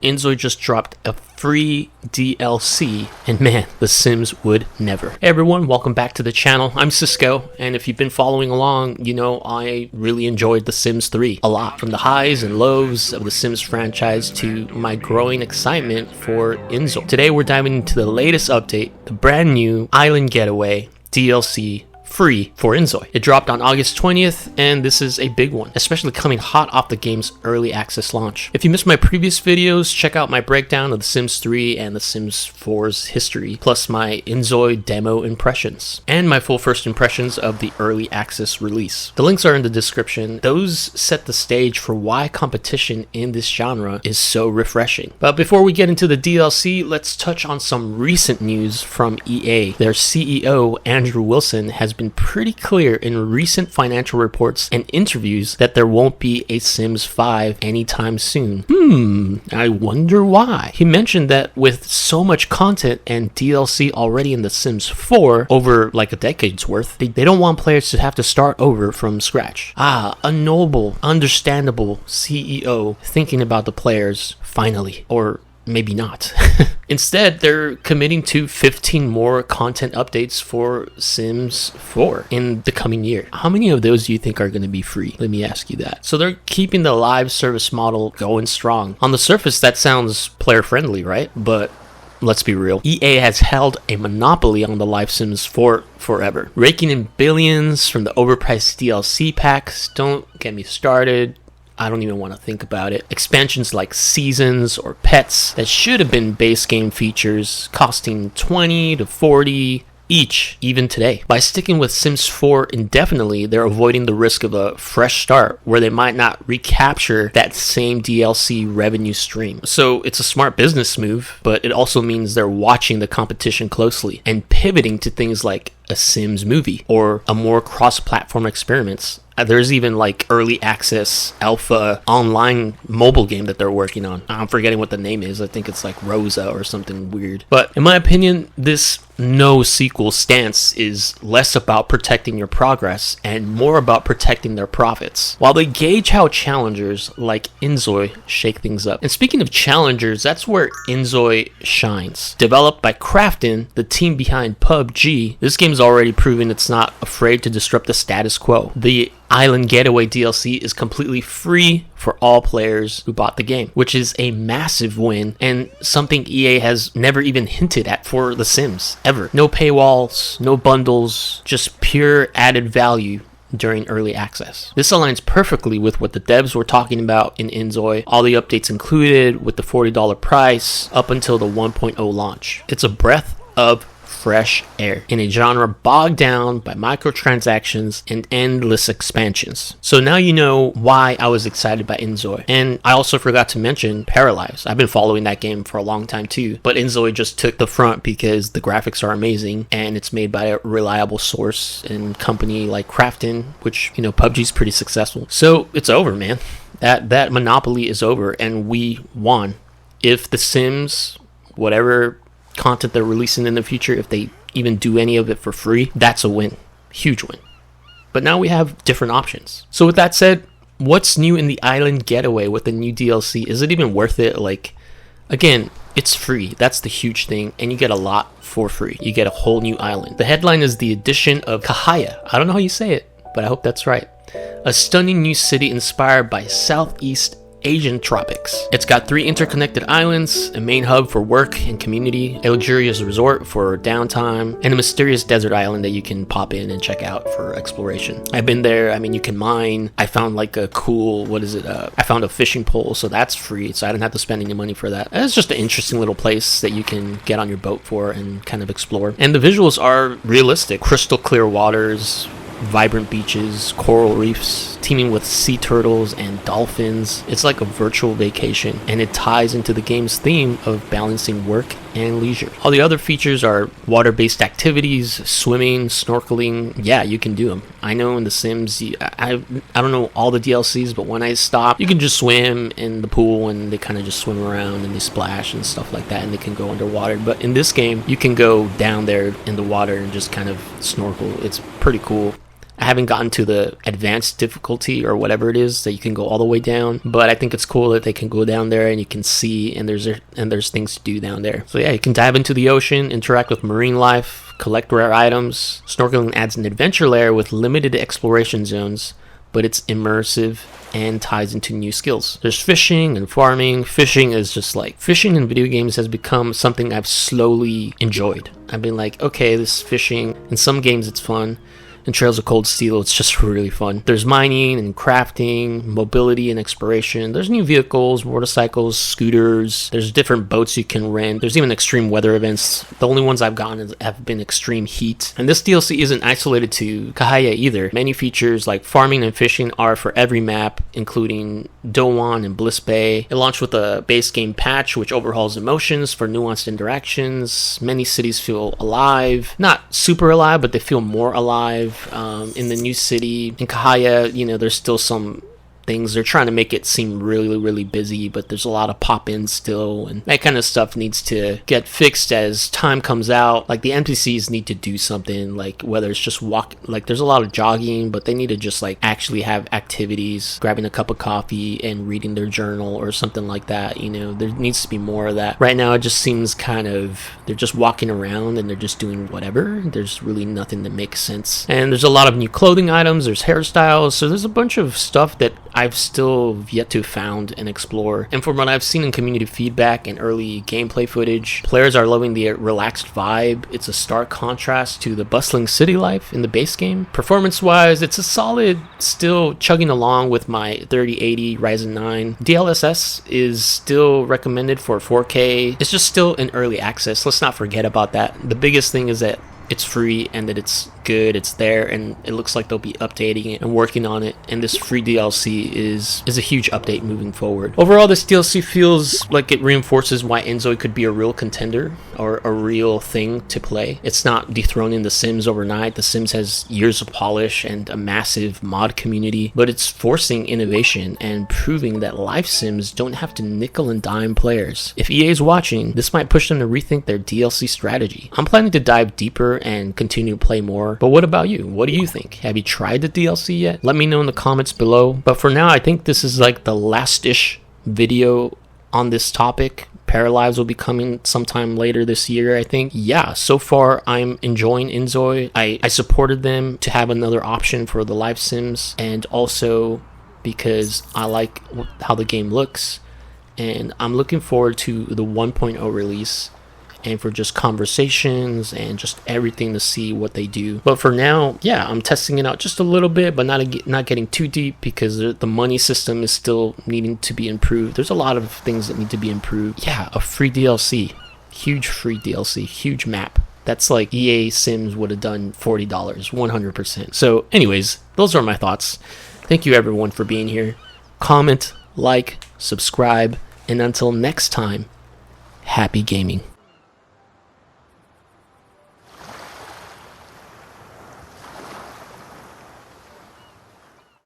InZOI just dropped a free DLC, and man, The Sims would never. Hey everyone, welcome back to the channel. I'm Siffco, and if you've been following along, you know I really enjoyed The Sims 3 a lot. From the highs and lows of the Sims franchise to my growing excitement for InZOI. Today we're diving into the latest update, the brand new Island Getaway DLC free for InZOI. It dropped on August 20th, and this is a big one, especially coming hot off the game's early access launch. If you missed my previous videos, check out my breakdown of The Sims 3 and The Sims 4's history, plus my InZOI demo impressions, and my full first impressions of the early access release. The links are in the description. Those set the stage for why competition in this genre is so refreshing. But before we get into the DLC, let's touch on some recent news from EA. Their CEO, Andrew Wilson, has been pretty clear in recent financial reports and interviews that there won't be a Sims 5 anytime soon. I wonder why. He mentioned that with so much content and DLC already in The Sims 4, over like a decade's worth, they don't want players to have to start over from scratch. A noble, understandable CEO thinking about the players, finally. Or maybe not. Instead, they're committing to 15 more content updates for Sims 4 in the coming year. How many of those do you think are going to be free? Let me ask you that. So they're keeping the live service model going strong. On the surface, that sounds player friendly, right? But let's be real. EA has held a monopoly on the live Sims for forever, raking in billions from the overpriced DLC packs. Don't get me started. I don't even want to think about it. Expansions like seasons or pets that should have been base game features costing 20 to 40 each, even today. By sticking with Sims 4 indefinitely, they're avoiding the risk of a fresh start where they might not recapture that same DLC revenue stream. So it's a smart business move, but it also means they're watching the competition closely and pivoting to things like a Sims movie or a more cross-platform experiments. There's even like early access alpha online mobile game that they're working on. I'm forgetting what the name is. I think it's like Rosa or something weird. But in my opinion, this no sequel stance is less about protecting your progress and more about protecting their profits, while they gauge how challengers like InZOI shake things up. And speaking of challengers, that's where InZOI shines. Developed by Krafton, the team behind PUBG, this game's already proven it's not afraid to disrupt the status quo. The Island Getaway DLC is completely free for all players who bought the game, which is a massive win and something EA has never even hinted at for The Sims, ever. No paywalls, no bundles, just pure added value during early access. This aligns perfectly with what the devs were talking about in InZOI, all the updates included with the $40 price up until the 1.0 launch. It's a breath of fresh air in a genre bogged down by microtransactions and endless expansions. So now you know why I was excited by InZOI. And I also forgot to mention Paralyzed. I've been following that game for a long time too, but InZOI just took the front because the graphics are amazing and it's made by a reliable source and company like Krafton, which, you know, PUBG's pretty successful. So it's over, man. That monopoly is over and we won. If The Sims, whatever content they're releasing in the future, if they even do any of it for free, that's a win. Huge win. But now we have different options. So with that said, what's new in the Island Getaway with the new DLC? Is it even worth it? Like, again, it's free. That's the huge thing. And you get a lot for free. You get a whole new island. The headline is the addition of Cahaya. I don't know how you say it, but I hope that's right. A stunning new city inspired by Southeast Asian tropics. It's got 3 interconnected islands, a main hub for work and community, a luxurious resort for downtime, and a mysterious desert island that you can pop in and check out for exploration. I've been there. I mean, you can mine. I found like a cool, I found a fishing pole, so that's free, so I didn't have to spend any money for that. It's just an interesting little place that you can get on your boat for and kind of explore. And the visuals are realistic. Crystal clear waters, vibrant beaches, coral reefs, teeming with sea turtles and dolphins. It's like a virtual vacation, and it ties into the game's theme of balancing work and leisure. All the other features are water-based activities, swimming, snorkeling. Yeah, you can do them. I know in The Sims, I don't know all the DLCs, but when I stop, you can just swim in the pool and they kind of just swim around and they splash and stuff like that, and they can go underwater. But in this game, you can go down there in the water and just kind of snorkel. It's pretty cool. I haven't gotten to the advanced difficulty or whatever it is that you can go all the way down, but I think it's cool that they can go down there and you can see, and there's things to do down there. So yeah, you can dive into the ocean, interact with marine life, collect rare items. Snorkeling adds an adventure layer with limited exploration zones, but it's immersive and ties into new skills. There's fishing and farming. Fishing is just like, fishing in video games has become something I've slowly enjoyed. I've been like, okay, this fishing, in some games it's fun. In Trails of Cold Steel, it's just really fun. There's mining and crafting, mobility and exploration. There's new vehicles, motorcycles, scooters. There's different boats you can rent. There's even extreme weather events. The only ones I've gotten have been extreme heat. And this DLC isn't isolated to Cahaya either. Many features like farming and fishing are for every map, including Dowan and Bliss Bay. It launched with a base game patch, which overhauls emotions for nuanced interactions. Many cities feel alive. Not super alive, but they feel more alive. In the new city in Cahaya, you know, there's still some things. They're trying to make it seem really, really busy, but there's a lot of pop-ins still, and that kind of stuff needs to get fixed as time comes out. Like, the NPCs need to do something, like whether it's just walk, like there's a lot of jogging, but they need to just like actually have activities, grabbing a cup of coffee and reading their journal or something like that. You know, there needs to be more of that. Right now it just seems kind of, they're just walking around and they're just doing whatever. There's really nothing that makes sense. And there's a lot of new clothing items, there's hairstyles, so there's a bunch of stuff that I've still yet to found and explore. And from what I've seen in community feedback and early gameplay footage, players are loving the relaxed vibe. It's a stark contrast to the bustling city life in the base game. Performance wise, it's a solid, still chugging along with my 3080 Ryzen 9. DLSS is still recommended for 4K. It's just still in early access. Let's not forget about that. The biggest thing is that it's free and that it's good, it's there, and it looks like they'll be updating it and working on it, and this free DLC is a huge update moving forward. Overall, this DLC feels like it reinforces why InZOI could be a real contender or a real thing to play. It's not dethroning The Sims overnight. The Sims has years of polish and a massive mod community, but it's forcing innovation and proving that life sims don't have to nickel and dime players. If EA is watching, this might push them to rethink their DLC strategy. I'm planning to dive deeper and continue to play more. But what about you? What do you think? Have you tried the DLC yet? Let me know in the comments below. But for now, I think this is like the last-ish video on this topic. Paralives will be coming sometime later this year, I think. Yeah, so far I'm enjoying InZOI. I supported them to have another option for the live sims, and also because I like how the game looks, and I'm looking forward to the 1.0 release, and for just conversations and just everything to see what they do. But for now, yeah, I'm testing it out just a little bit, but not getting too deep, because the money system is still needing to be improved. There's a lot of things that need to be improved. Yeah, a free DLC, huge free DLC, huge map. That's like EA Sims would have done $40, 100%. So anyways, those are my thoughts. Thank you everyone for being here. Comment, like, subscribe, and until next time, happy gaming.